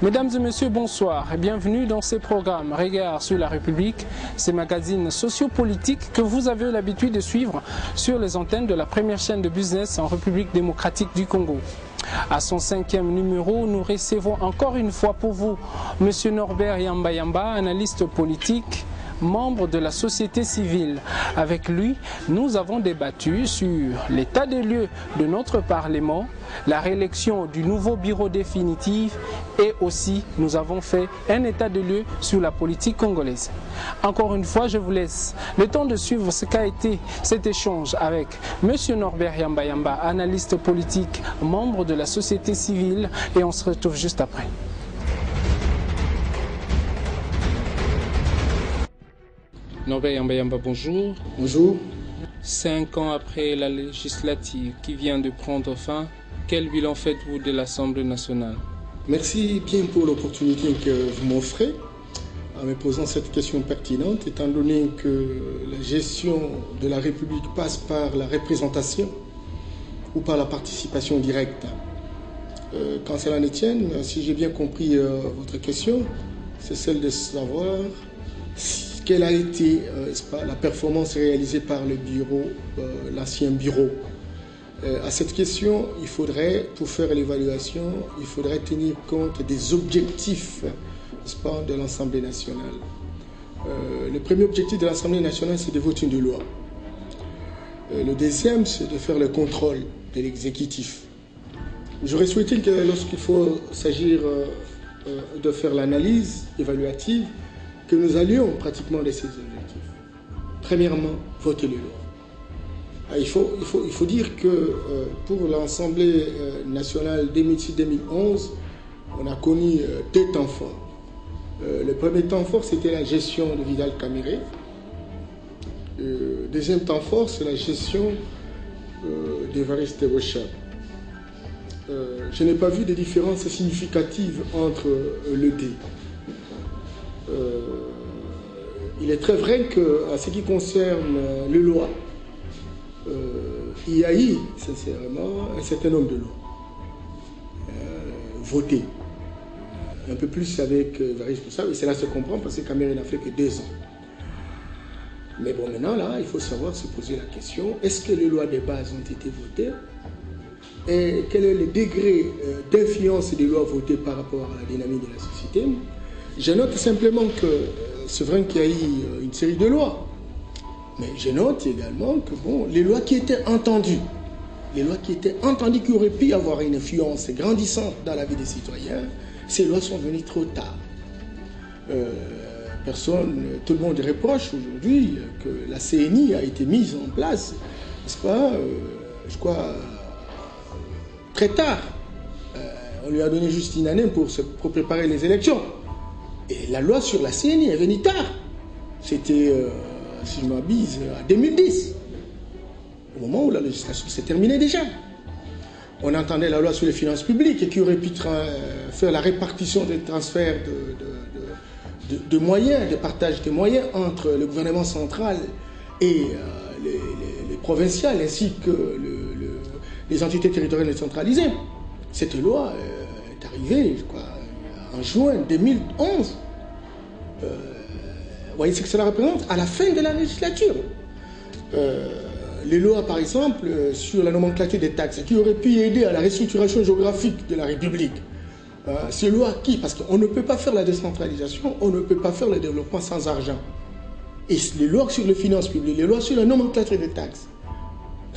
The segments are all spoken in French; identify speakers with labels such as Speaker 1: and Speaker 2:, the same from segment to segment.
Speaker 1: Mesdames et messieurs, bonsoir et bienvenue dans ces programmes Regard sur la République, ces magazines sociopolitiques que vous avez l'habitude de suivre sur les antennes de la première chaîne de business en République démocratique du Congo. À son 5e numéro, nous recevons encore une fois pour vous M. Norbert Yamba, analyste politique, membre de la société civile. Avec lui, nous avons débattu sur l'état des lieux de notre Parlement, la réélection du nouveau bureau définitif et aussi nous avons fait un état des lieux sur la politique congolaise. Encore une fois, je vous laisse le temps de suivre ce qu'a été cet échange avec M. Norbert Yamba, analyste politique, membre de la société civile, et on se retrouve juste après. Norbert Yamba, bonjour.
Speaker 2: Bonjour.
Speaker 1: 5 ans après la législative qui vient de prendre fin, quel bilan faites-vous de l'Assemblée nationale?
Speaker 2: Merci bien pour l'opportunité que vous m'offrez en me posant cette question pertinente, étant donné que la gestion de la République passe par la représentation ou par la participation directe. Quand cela ne tienne, si j'ai bien compris votre question, c'est celle de savoir quelle a été la performance réalisée par le bureau, l'ancien bureau. À cette question, il faudrait, pour faire l'évaluation, il faudrait tenir compte des objectifs de l'Assemblée nationale. Le premier objectif de l'Assemblée nationale, c'est de voter une loi. Le deuxième, c'est de faire le contrôle de l'exécutif. J'aurais souhaité que lorsqu'il faut s'agir de faire l'analyse évaluative, que nous allions pratiquement de ces objectifs. Premièrement, voter les lois. Il faut dire que pour l'Assemblée nationale 2006-2011, on a connu deux temps forts. Le premier temps fort, c'était la gestion de Vidal Kamere. Le deuxième temps fort, c'est la gestion d'Évariste Bocha. Je n'ai pas vu de différence significative entre les deux. Il est très vrai qu'à ce qui concerne les lois, il y a eu sincèrement un certain nombre de lois votées. Un peu plus avec Évariste Bocha, et cela se comprend parce que Kamere n'a fait que 2 ans. Mais bon, maintenant, là, il faut savoir se poser la question, est-ce que les lois de base ont été votées? Et quel est le degré d'influence des lois votées par rapport à la dynamique de la société? Je note simplement que c'est vrai qu'il y a eu une série de lois, mais je note également que bon, les lois qui étaient entendues, qui auraient pu avoir une influence grandissante dans la vie des citoyens, ces lois sont venues trop tard. Tout le monde reproche aujourd'hui que la CNI a été mise en place, n'est-ce pas, je crois, très tard. On lui a donné juste une année pour préparer les élections. Et la loi sur la CNI est venue tard. C'était, si je m'abuse, en 2010. Au moment où la législation s'est terminée déjà. On entendait la loi sur les finances publiques et qui aurait pu faire la répartition des transferts de moyens, de partage des moyens entre le gouvernement central et les provinciales ainsi que les entités territoriales décentralisées. Cette loi est arrivée, je crois, en juin 2011. Vous voyez ce que cela représente à la fin de la législature. Les lois, par exemple, sur la nomenclature des taxes, qui auraient pu aider à la restructuration géographique de la République. Ces lois qui, parce qu'on ne peut pas faire la décentralisation, on ne peut pas faire le développement sans argent. Et les lois sur les finances publiques, les lois sur la nomenclature des taxes,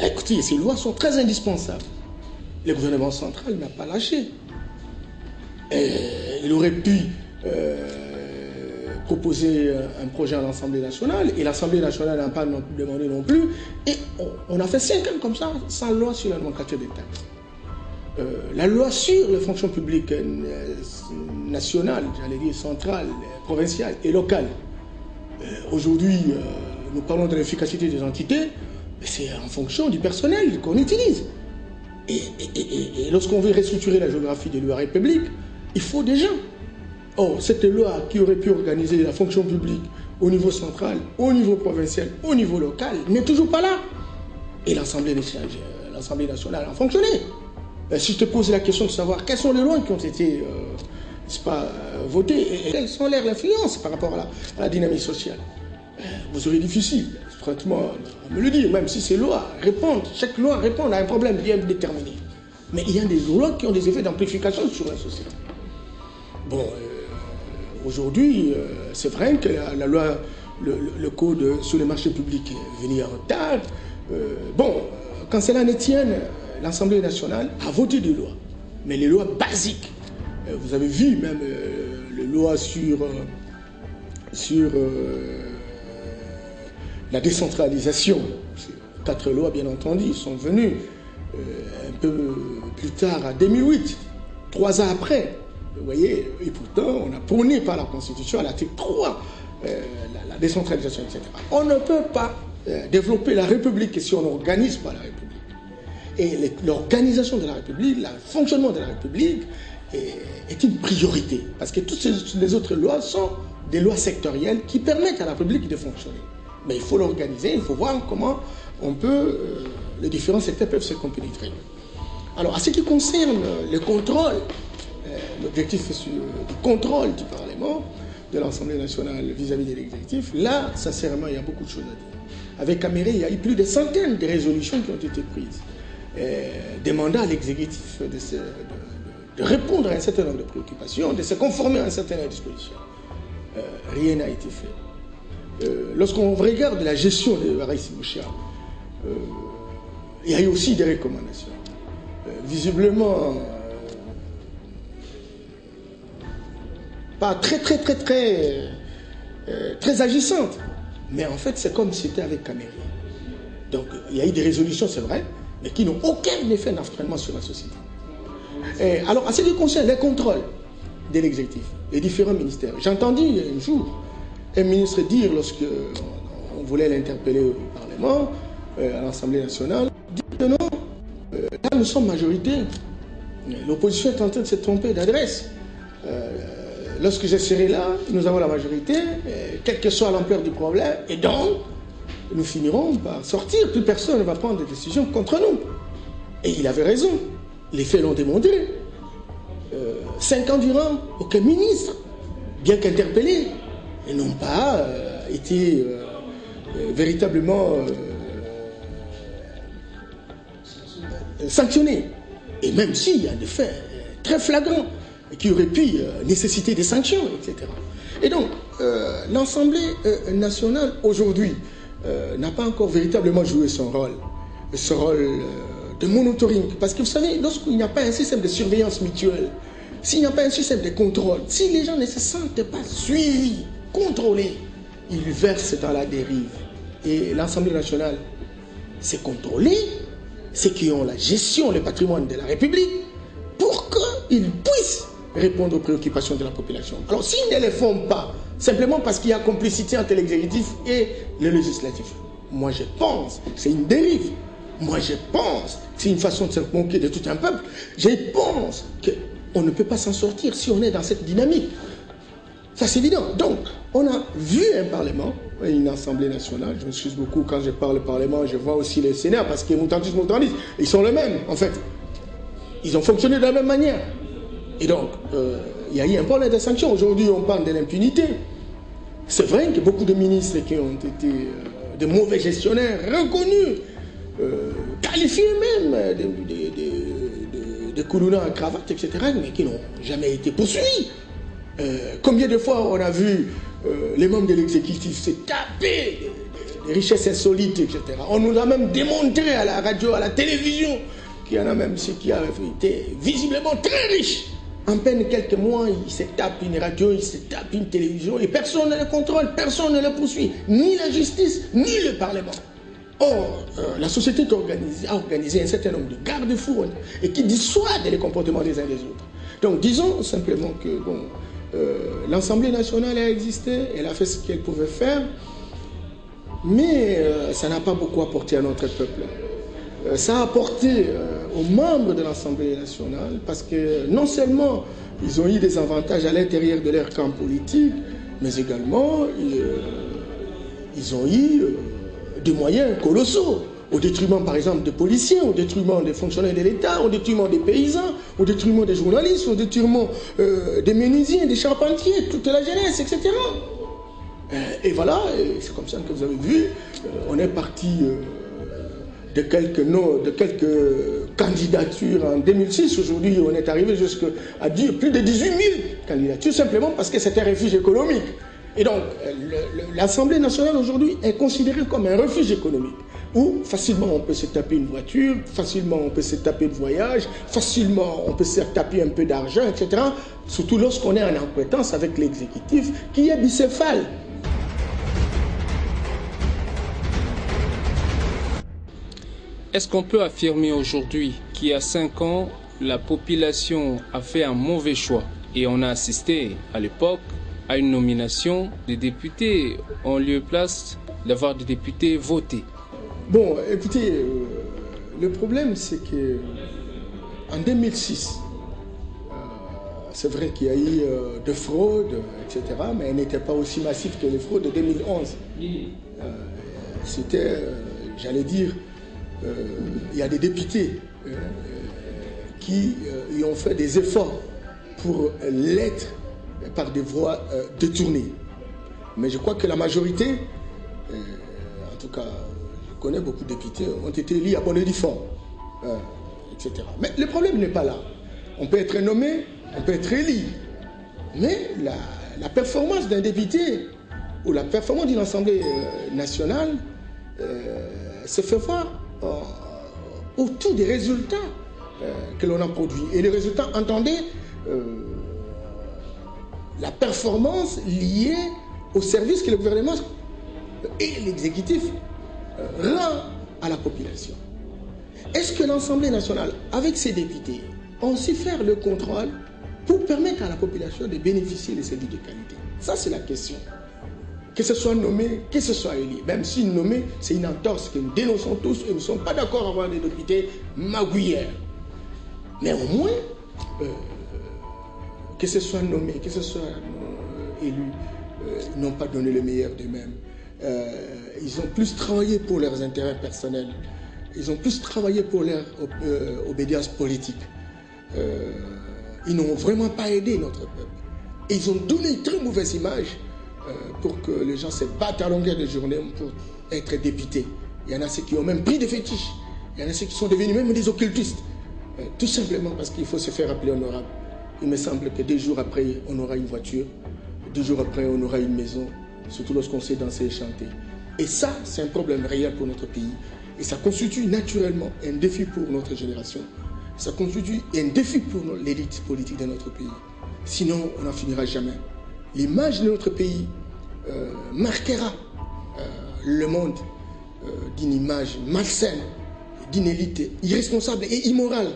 Speaker 2: écoutez, ces lois sont très indispensables. Le gouvernement central n'a pas lâché. Il aurait pu proposer un projet à l'Assemblée nationale, et l'Assemblée nationale n'a pas demandé non plus, et on a fait 5 ans comme ça, sans loi sur la nomenclature des taxes. La loi sur les fonctions publiques nationales, j'allais dire centrales, provinciales et locales. Aujourd'hui, nous parlons de l'efficacité des entités, mais c'est en fonction du personnel qu'on utilise. Et lorsqu'on veut restructurer la géographie de la République, il faut des gens. Or, cette loi qui aurait pu organiser la fonction publique au niveau central, au niveau provincial, au niveau local, n'est toujours pas là. Et l'Assemblée nationale a fonctionné. Si je te pose la question de savoir quelles sont les lois qui ont été n'est-ce pas, voter. Et quelles sont leurs influences par rapport à la dynamique sociale? Vous aurez difficile, franchement, à me le dire, même si ces lois répondent, chaque loi répond à un problème bien déterminé. Mais il y a des lois qui ont des effets d'amplification sur la société. Bon, aujourd'hui, c'est vrai que la loi, le code sur les marchés publics est venu en retard. Bon, quand cela ne tienne, l'Assemblée nationale a voté des lois, mais les lois basiques. Vous avez vu même les lois sur la décentralisation. 4 lois, bien entendu, sont venues un peu plus tard, en 2008, 3 ans après. Vous voyez, et pourtant, on a prôné par la Constitution à l'article 3 la décentralisation, etc. On ne peut pas développer la République si on n'organise pas la République. Et l'organisation de la République, le fonctionnement de la République est une priorité. Parce que toutes les autres lois sont des lois sectorielles qui permettent à la République de fonctionner. Mais il faut l'organiser, il faut voir comment les différents secteurs peuvent se compénétrer. Alors, à ce qui concerne le contrôle, l'objectif du contrôle du Parlement, de l'Assemblée nationale vis-à-vis de l'exécutif, là, sincèrement, il y a beaucoup de choses à dire. Avec Caméré, il y a eu plus de centaines de résolutions qui ont été prises, demandant à l'exécutif de répondre à un certain nombre de préoccupations, de se conformer à un certain nombre de dispositions. Rien n'a été fait. Lorsqu'on regarde la gestion de Raïs Bouchia, il y a eu aussi des recommandations. Visiblement, pas très agissantes. Mais en fait, c'est comme si c'était avec Caméré. Donc, il y a eu des résolutions, c'est vrai, mais qui n'ont aucun effet d'entraînement sur la société. Alors, à ce qui concerne les contrôles de l'exécutif, les différents ministères, j'ai entendu un jour un ministre dire, lorsqu'on voulait l'interpeller au Parlement, à l'Assemblée nationale, dire que non, là nous sommes majorité, l'opposition est en train de se tromper d'adresse. Lorsque je serai là, nous avons la majorité, quelle que soit l'ampleur du problème, et donc, nous finirons par sortir. Plus personne ne va prendre des décisions contre nous. Et il avait raison. Les faits l'ont démontré. 5 ans durant, aucun ministre, bien qu'interpellé, n'ont pas été véritablement sanctionnés. Et même s'il y a des faits très flagrants, qui auraient pu nécessiter des sanctions, etc. Et donc, l'Assemblée nationale, aujourd'hui, n'a pas encore véritablement joué son rôle de monitoring. Parce que vous savez, lorsqu'il n'y a pas un système de surveillance mutuelle, s'il n'y a pas un système de contrôle, si les gens ne se sentent pas suivis, contrôlés, ils versent dans la dérive. Et l'Assemblée nationale, c'est contrôler ceux qui ont la gestion, le patrimoine de la République, pour qu'ils puissent répondre aux préoccupations de la population. Alors s'ils ne le font pas, simplement parce qu'il y a complicité entre l'exécutif et le législatif, moi je pense que c'est une dérive. Moi je pense que c'est une façon de se moquer de tout un peuple. Je pense qu'on ne peut pas s'en sortir si on est dans cette dynamique. Ça c'est évident. Donc, on a vu un Parlement, une Assemblée nationale, je m'excuse beaucoup quand je parle Parlement, je vois aussi les Sénats, parce que Moutandis, ils sont les mêmes en fait. Ils ont fonctionné de la même manière. Et donc, il y a eu un problème de sanctions. Aujourd'hui, on parle de l'impunité. C'est vrai que beaucoup de ministres qui ont été de mauvais gestionnaires, reconnus, qualifiés même de coulounats à cravate, etc., mais qui n'ont jamais été poursuivis. Combien de fois on a vu les membres de l'exécutif se taper des richesses insolites, etc. On nous a même démontré à la radio, à la télévision, qu'il y en a même ceux qui avaient été visiblement très riches. En peine quelques mois, ils se tapent une radio, ils se tapent une télévision, et personne ne le contrôle, personne ne le poursuit, ni la justice, ni le Parlement. Or, la société a organisé un certain nombre de garde-fous et qui dissuadent les comportements des uns des autres. Donc, disons simplement que bon, l'Assemblée nationale a existé, elle a fait ce qu'elle pouvait faire, mais ça n'a pas beaucoup apporté à notre peuple. Ça a apporté aux membres de l'Assemblée nationale parce que non seulement ils ont eu des avantages à l'intérieur de leur camp politique, mais également ils ont eu des moyens colossaux au détriment par exemple des policiers, au détriment des fonctionnaires de l'État, au détriment des paysans, au détriment des journalistes, au détriment des menuisiers, des charpentiers, toute la jeunesse, etc. Et voilà, c'est comme ça que vous avez vu, on est parti de quelques candidatures en 2006. Aujourd'hui, on est arrivé jusqu'à plus de 18 000 candidatures, simplement parce que c'est un refuge économique. Et donc, l'Assemblée nationale aujourd'hui est considérée comme un refuge économique, où facilement on peut se taper une voiture, facilement on peut se taper de voyage, facilement on peut se taper un peu d'argent, etc. Surtout lorsqu'on est en accointance avec l'exécutif qui est bicéphale.
Speaker 1: Est-ce qu'on peut affirmer aujourd'hui qu'il y a 5 ans, la population a fait un mauvais choix et on a assisté à l'époque à une nomination des députés en lieu et place d'avoir des députés votés?
Speaker 2: Bon, écoutez, le problème c'est que en 2006, c'est vrai qu'il y a eu de fraudes, etc., mais elles n'étaient pas aussi massives que les fraudes de 2011. C'était, j'allais dire, il y a des députés qui y ont fait des efforts pour l'être par des voies détournées. Mais je crois que la majorité, en tout cas, je connais beaucoup de députés, ont été élus à bonne et due forme, etc. Mais le problème n'est pas là. On peut être nommé, on peut être élu. Mais la performance d'un député ou la performance d'une Assemblée nationale se fait voir autour des résultats que l'on a produits. Et les résultats, entendez, la performance liée au service que le gouvernement et l'exécutif rend à la population. Est-ce que l'Assemblée nationale, avec ses députés, ont su faire le contrôle pour permettre à la population de bénéficier de services de qualité? Ça, c'est la question. Que ce soit nommé, que ce soit élu. Même si nommé, c'est une entorse que nous dénonçons tous et nous ne sommes pas d'accord à avoir des députés magouillères. Mais au moins, que ce soit nommé, que ce soit élu, ils n'ont pas donné le meilleur d'eux-mêmes. Ils ont plus travaillé pour leurs intérêts personnels. Ils ont plus travaillé pour leur obédience politique. Ils n'ont vraiment pas aidé notre peuple. Et ils ont donné une très mauvaise image pour que les gens se battent à longueur de journée pour être députés. Il y en a ceux qui ont même pris des fétiches. Il y en a ceux qui sont devenus même des occultistes. Tout simplement parce qu'il faut se faire appeler honorable. Il me semble que 2 jours après, on aura une voiture. 2 jours après, on aura une maison. Surtout lorsqu'on sait danser et chanter. Et ça, c'est un problème réel pour notre pays. Et ça constitue naturellement un défi pour notre génération. Ça constitue un défi pour l'élite politique de notre pays. Sinon, on n'en finira jamais. L'image de notre pays marquera le monde d'une image malsaine, d'une élite irresponsable et immorale.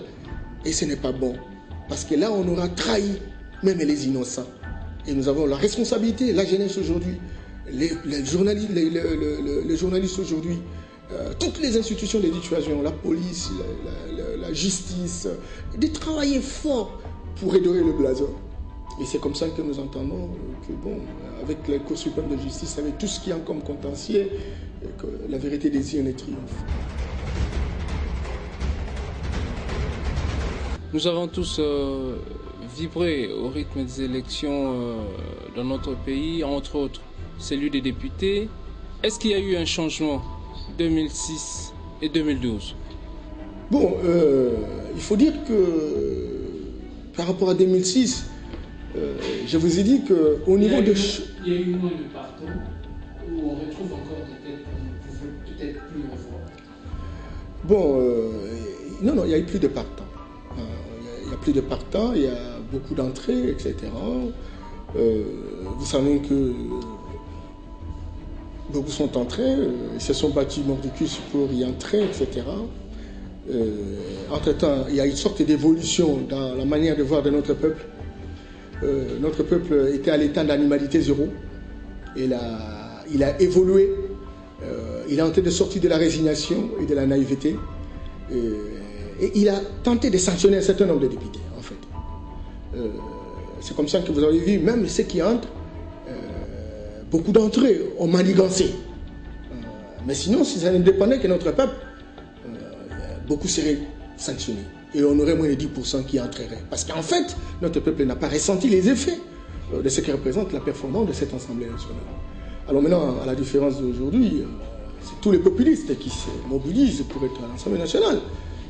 Speaker 2: Et ce n'est pas bon. Parce que là, on aura trahi même les innocents. Et nous avons la responsabilité, la jeunesse aujourd'hui, les journalistes aujourd'hui, toutes les institutions de dissuasion, la police, la justice, de travailler fort pour redorer le blason. Et c'est comme ça que nous entendons que, bon, avec la Cour suprême de justice, avec tout ce qui est comme contentieux, que la vérité des yeux ne triomphe.
Speaker 1: Nous avons tous vibré au rythme des élections dans notre pays, entre autres celui des députés. Est-ce qu'il y a eu un changement 2006 et 2012?
Speaker 2: Bon, il faut dire que par rapport à 2006, je vous ai dit qu'au niveau de...
Speaker 1: Il y a eu moins de partants où on retrouve encore des têtes qu'on ne pouvait peut-être plus revoir.
Speaker 2: Bon, non, il n'y a eu plus de partants. Il n'y a plus de partants, il y a beaucoup d'entrées, etc. Vous savez que beaucoup sont entrés, ils se sont battus mordicus pour y entrer, etc. Entre-temps, il y a une sorte d'évolution dans la manière de voir de notre peuple. Notre peuple était à l'état d'animalité zéro. Il a évolué. Il est en train de sortir de la résignation et de la naïveté. Et il a tenté de sanctionner un certain nombre de députés, en fait. C'est comme ça que vous avez vu, même ceux qui entrent, beaucoup d'entre eux ont manigancé. Mais sinon, si ça ne dépendait que notre peuple, beaucoup seraient sanctionnés. Et on aurait moins de 10% qui entreraient. Parce qu'en fait, notre peuple n'a pas ressenti les effets de ce qui représente la performance de cette Assemblée nationale. Alors maintenant, à la différence d'aujourd'hui, c'est tous les populistes qui se mobilisent pour être à l'Assemblée nationale.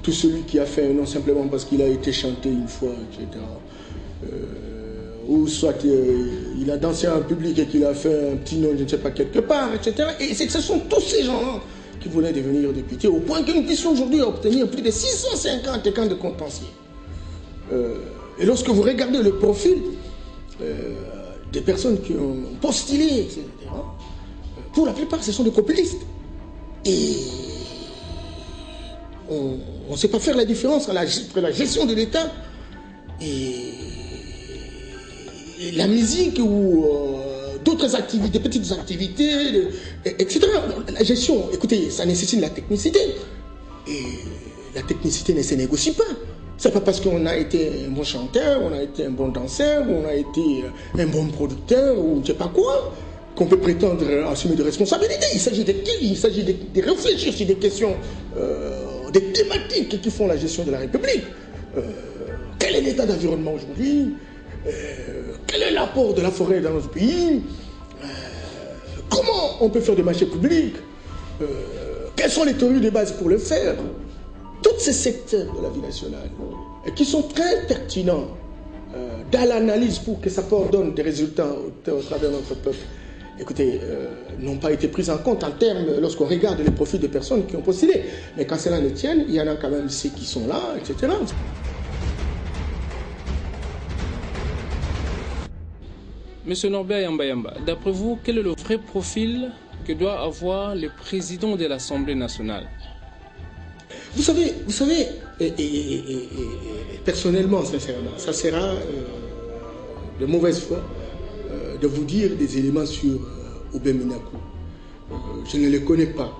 Speaker 2: Tout celui qui a fait un nom simplement parce qu'il a été chanté une fois, etc. Ou soit il a dansé en public et qu'il a fait un petit nom, je ne sais pas, quelque part, etc. Et ce sont tous ces gens-là qui voulaient devenir députés, au point que nous puissions aujourd'hui obtenir plus de 650 camps de contentieux. Et lorsque vous regardez le profil des personnes qui ont postulé, etc., pour la plupart, ce sont des populistes. Et on ne sait pas faire la différence entre la gestion de l'État et la musique ou d'autres activités, des petites activités, etc. La gestion, écoutez, ça nécessite la technicité. Et la technicité ne se négocie pas. C'est pas parce qu'on a été un bon chanteur, on a été un bon danseur, on a été un bon producteur ou je ne sais pas quoi, qu'on peut prétendre assumer de responsabilités. Il s'agit de qui? Il s'agit de réfléchir sur des questions, des thématiques qui font la gestion de la République. Quel est l'état d'environnement aujourd'hui? Quel est l'apport de la forêt dans notre pays? Comment on peut faire des marchés publics? Quelles sont les théories de base pour le faire? Tous ces secteurs de la vie nationale qui sont très pertinents dans l'analyse pour que ça donne des résultats au travers de notre peuple, écoutez, n'ont pas été pris en compte en termes, lorsqu'on regarde les profils des personnes qui ont postulé. Mais quand cela ne tienne, il y en a quand même ceux qui sont là, etc.
Speaker 1: Monsieur Norbert Yamba, d'après vous, quel est le vrai profil que doit avoir le président de l'Assemblée nationale?
Speaker 2: Vous savez, personnellement, sincèrement, ça sera de mauvaise foi de vous dire des éléments sur Aubin Minakou. Je ne le connais pas.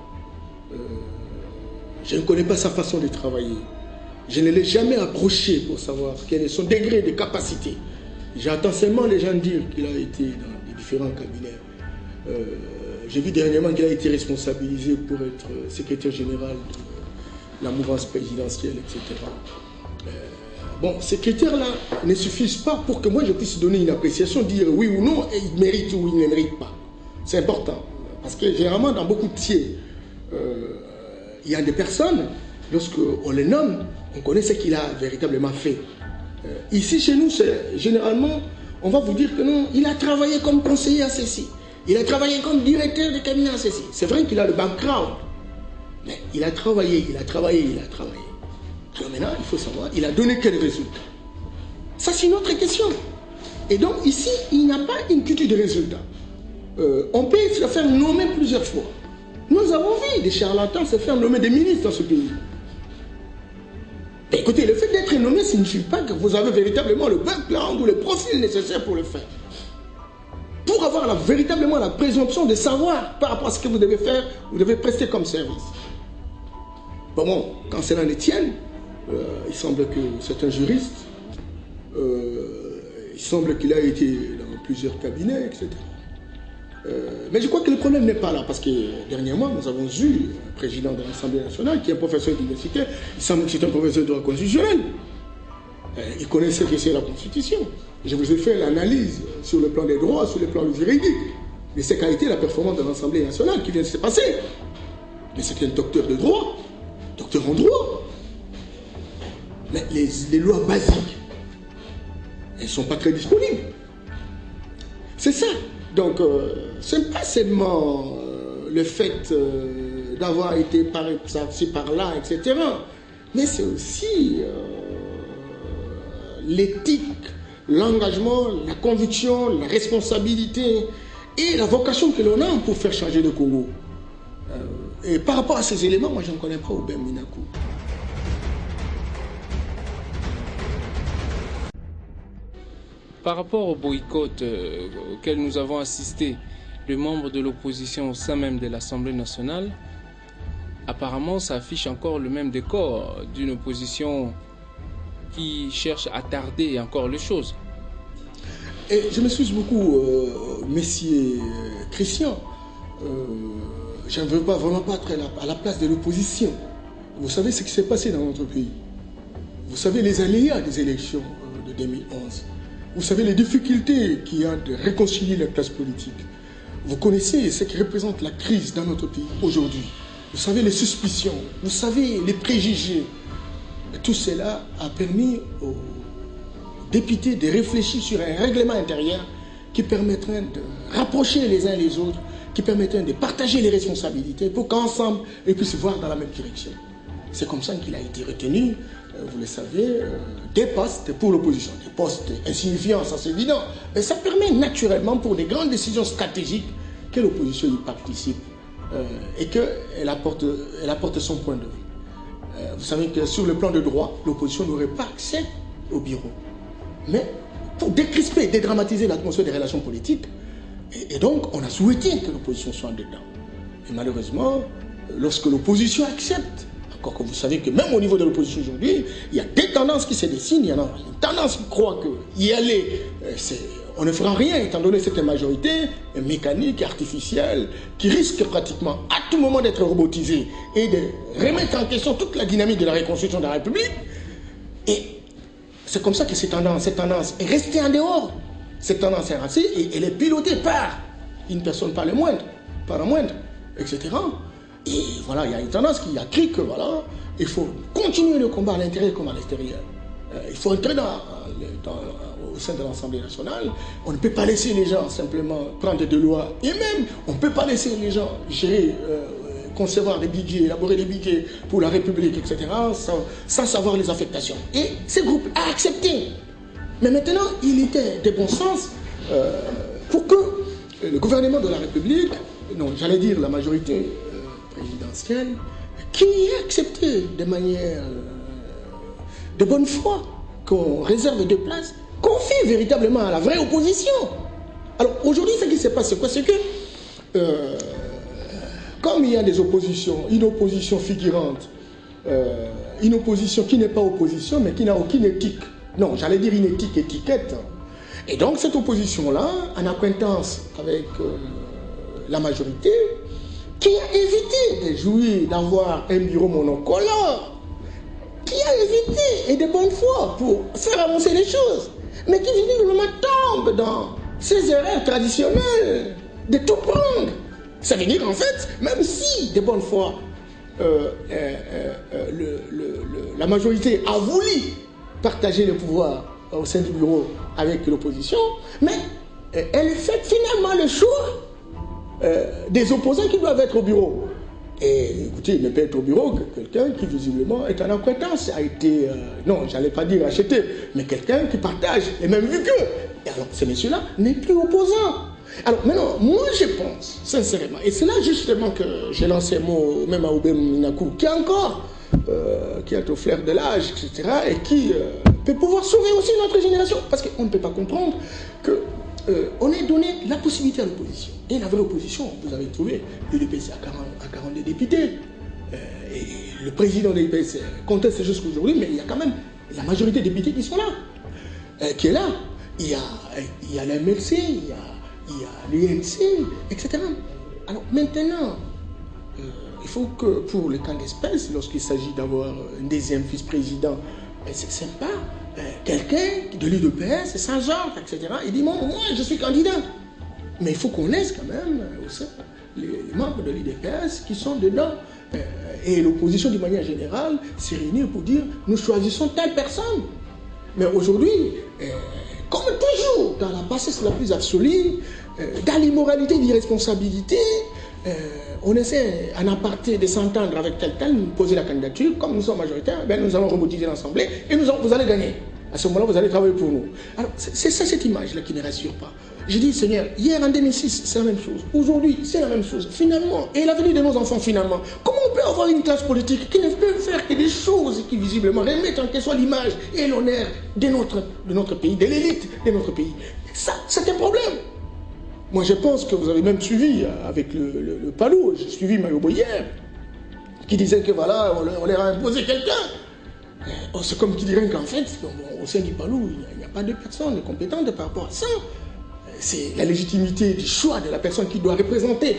Speaker 2: Je ne connais pas sa façon de travailler. Je ne l'ai jamais approché pour savoir quel est son degré de capacité. J'entends seulement les gens dire qu'il a été dans les différents cabinets. J'ai vu dernièrement qu'il a été responsabilisé pour être secrétaire général de la mouvance présidentielle, etc. Bon, ces critères-là ne suffisent pas pour que moi je puisse donner une appréciation, dire oui ou non, et il mérite ou il ne mérite pas. C'est important. Parce que généralement, dans beaucoup de tiers, il y a des personnes, lorsqu'on les nomme, on connaît ce qu'il a véritablement fait. Ici, chez nous, généralement, on va vous dire que non, il a travaillé comme conseiller à ceci. Il a travaillé comme directeur de cabinet à ceci. C'est vrai qu'il a le background. Mais il a travaillé. Alors maintenant, il faut savoir, il a donné quel résultat? Ça, c'est une autre question. Et donc, ici, il n'y a pas une culture de résultats. On peut se faire nommer plusieurs fois. Nous avons vu des charlatans se faire nommer des ministres dans ce pays. Mais écoutez, le fait d'être nommé ne signifie pas que vous avez véritablement le background ou le profil nécessaire pour le faire. Pour avoir véritablement la présomption de savoir par rapport à ce que vous devez faire, vous devez prester comme service. Bon, quand cela ne tienne, il semble que c'est un juriste, il semble qu'il a été dans plusieurs cabinets, etc. Mais je crois que le problème n'est pas là, parce que dernièrement, nous avons eu un président de l'Assemblée nationale qui est un professeur d'université, il semble que c'est un professeur de droit constitutionnel. Il connaît ce que c'est la Constitution. Je vous ai fait l'analyse sur le plan des droits, sur le plan juridique, de ce qu'a été la performance de l'Assemblée nationale qui vient de se passer. Mais c'est un docteur de droit, docteur en droit. Mais les lois basiques, elles ne sont pas très disponibles. C'est ça. Donc, ce n'est pas seulement le fait d'avoir été par-ci, par-là, etc. Mais c'est aussi l'éthique, l'engagement, la conviction, la responsabilité et la vocation que l'on a pour faire changer le Congo. Et par rapport à ces éléments, moi je ne connais pas Aubin Minakou.
Speaker 1: Par rapport au boycott auquel nous avons assisté, les membres de l'opposition au sein même de l'Assemblée nationale, apparemment ça affiche encore le même décor d'une opposition qui cherche à tarder encore les choses.
Speaker 2: Et je m'excuse beaucoup, messieurs Christian. Je ne veux pas vraiment pas être à la place de l'opposition. vous savez ce qui s'est passé dans notre pays. Vous savez les aléas des élections de 2011. Vous savez les difficultés qu'il y a de réconcilier la classe politique. Vous connaissez ce qui représente la crise dans notre pays aujourd'hui. Vous savez les suspicions, vous savez les préjugés. Et tout cela a permis aux députés de réfléchir sur un règlement intérieur qui permettrait de rapprocher les uns les autres, qui permettrait de partager les responsabilités pour qu'ensemble, ils puissent voir dans la même direction. C'est comme ça qu'il a été retenu, vous le savez, des postes pour l'opposition. Des postes insignifiants, ça c'est évident. Mais ça permet naturellement pour des grandes décisions stratégiques que l'opposition y participe et qu'elle apporte son point de vue. Vous savez que sur le plan de droit, l'opposition n'aurait pas accès au bureau. Mais pour décrisper, dédramatiser l'atmosphère des relations politiques, et donc on a souhaité que l'opposition soit dedans. Et malheureusement, lorsque l'opposition accepte, encore que vous savez que même au niveau de l'opposition aujourd'hui, il y a des tendances qui se dessinent, il y en a une tendance qui croit qu'y aller, on ne fera rien étant donné cette majorité mécanique, artificielle, qui risque pratiquement à tout moment d'être robotisée et de remettre en question toute la dynamique de la reconstruction de la République. Et c'est comme ça que cette tendance est restée en dehors. Cette tendance est restée et elle est pilotée par une personne, pas la moindre, etc. Et voilà, il y a une tendance qui a crié que voilà, il faut continuer le combat à l'intérieur comme à l'extérieur. Il faut entrer au sein de l'Assemblée nationale. On ne peut pas laisser les gens simplement prendre des lois. Et même, on ne peut pas laisser les gens gérer, concevoir des budgets, élaborer des budgets pour la République, etc., sans savoir les affectations. Et ce groupe a accepté. Mais maintenant, il était de bon sens pour que le gouvernement de la République, non, j'allais dire la majorité présidentielle, qui a accepté de manière de bonne foi qu'on réserve des places, confie véritablement à la vraie opposition. Alors aujourd'hui, ce qui se passe, c'est quoi? C'est que comme il y a des oppositions, une opposition figurante, une opposition qui n'est pas opposition, mais qui n'a aucune éthique. Non, j'allais dire une éthique, étiquette. Et donc cette opposition-là, en acquaintance avec la majorité, qui a évité de jouir d'avoir un bureau monocolore, qui a évité, et de bonne foi, pour faire avancer les choses, mais qui visiblement tombe dans ces erreurs traditionnelles de tout prendre. Ça veut dire en fait, même si de bonne foi, la majorité a voulu partager le pouvoir au sein du bureau avec l'opposition, mais elle fait finalement le choix des opposants qui doivent être au bureau. Et écoutez, il ne peut être au bureau que quelqu'un qui visiblement est en acquaintance, a été, non, j'allais pas dire acheté, mais quelqu'un qui partage les mêmes vues qu'eux. Et alors, ce monsieur-là n'est plus opposant. Alors maintenant, moi je pense, sincèrement, et c'est là justement que j'ai lancé un mot, même à Oubem Minakou, qui est encore, qui est au flair de l'âge, etc., et qui peut pouvoir sauver aussi notre génération. Parce qu'on ne peut pas comprendre que on ait donné la possibilité à l'opposition. Et la vraie opposition, vous avez trouvé, l'UDPS a 42 députés. Et le président de l'UDPS conteste jusqu'aujourd'hui, mais il y a quand même la majorité des députés qui sont là, qui est là. Il y a la MLC, il y a l'UNC, etc. Alors maintenant, il faut que pour le cas d'espèce, lorsqu'il s'agit d'avoir un deuxième vice-président, c'est sympa. Quelqu'un de l'UDPS, sans genre, etc. Il dit, moi je suis candidat. Mais il faut qu'on laisse quand même aussi les membres de l'UDPS qui sont dedans. Et l'opposition, d'une manière générale, s'est réunie pour dire, nous choisissons telle personne. Mais aujourd'hui, comme toujours, dans la bassesse la plus absolue, dans l'immoralité et l'irresponsabilité, on essaie en aparté de s'entendre avec tel, nous poser la candidature, comme nous sommes majoritaires, ben nous allons robotiser l'Assemblée et vous allez gagner. À ce moment-là, vous allez travailler pour nous. Alors, c'est ça cette image-là qui ne rassure pas. Je dis, Seigneur, hier en 2006, c'est la même chose. Aujourd'hui, c'est la même chose. Finalement, et l'avenir de nos enfants, finalement, comment on peut avoir une classe politique qui ne peut faire que des choses qui, visiblement, remettent en question l'image et l'honneur de notre pays, de l'élite de notre pays? Ça, c'est un problème. Moi, je pense que vous avez même suivi avec le Palou, j'ai suivi Mayobo hier, qui disait que voilà, on leur a imposé quelqu'un. C'est comme qui dirait qu'en fait, au sein du Palou, il n'y a pas de personnes compétentes par rapport à ça. c'est la légitimité du choix de la personne qui doit représenter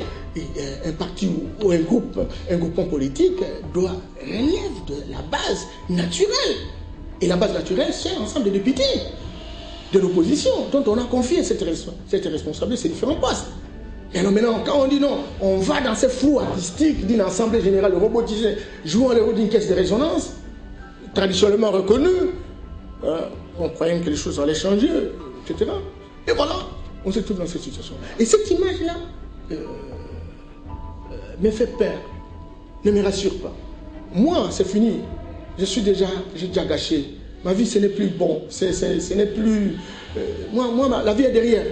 Speaker 2: un parti ou un groupement politique doit relève de la base naturelle. Et la base naturelle, c'est l'ensemble des députés de l'opposition dont on a confié cette responsabilité, ces différents postes. Et alors maintenant, quand on dit non, on va dans ce flou artistique d'une assemblée générale robotisée jouant le rôle d'une caisse de résonance, traditionnellement reconnue, on croyait que les choses allaient changer, etc. Et voilà, on se trouve dans cette situation. Et cette image-là me fait peur, ne me rassure pas. Moi, c'est fini. J'ai déjà gâché. Ma vie, ce n'est plus bon. Ce n'est plus... moi, la vie est derrière.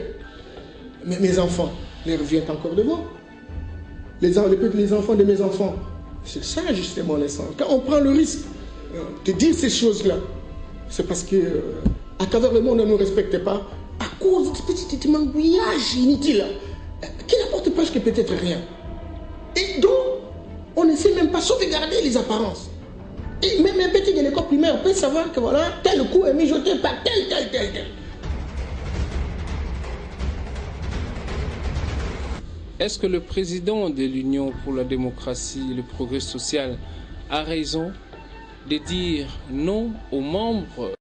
Speaker 2: Mais mes enfants, les reviennent encore devant. Les enfants de mes enfants. C'est ça, justement, l'essence. Quand on prend le risque de dire ces choses-là, c'est parce que à travers le monde, on ne nous respecte pas à cause de ce petit mangouillage inutile qui n'apporte presque peut-être rien. Et donc, on ne sait même pas sauvegarder les apparences. Et même un petit de l'école primaire peut savoir que voilà, tel coup est mijoté par tel.
Speaker 1: Est-ce que le président de l'Union pour la démocratie et le progrès social a raison de dire non aux membres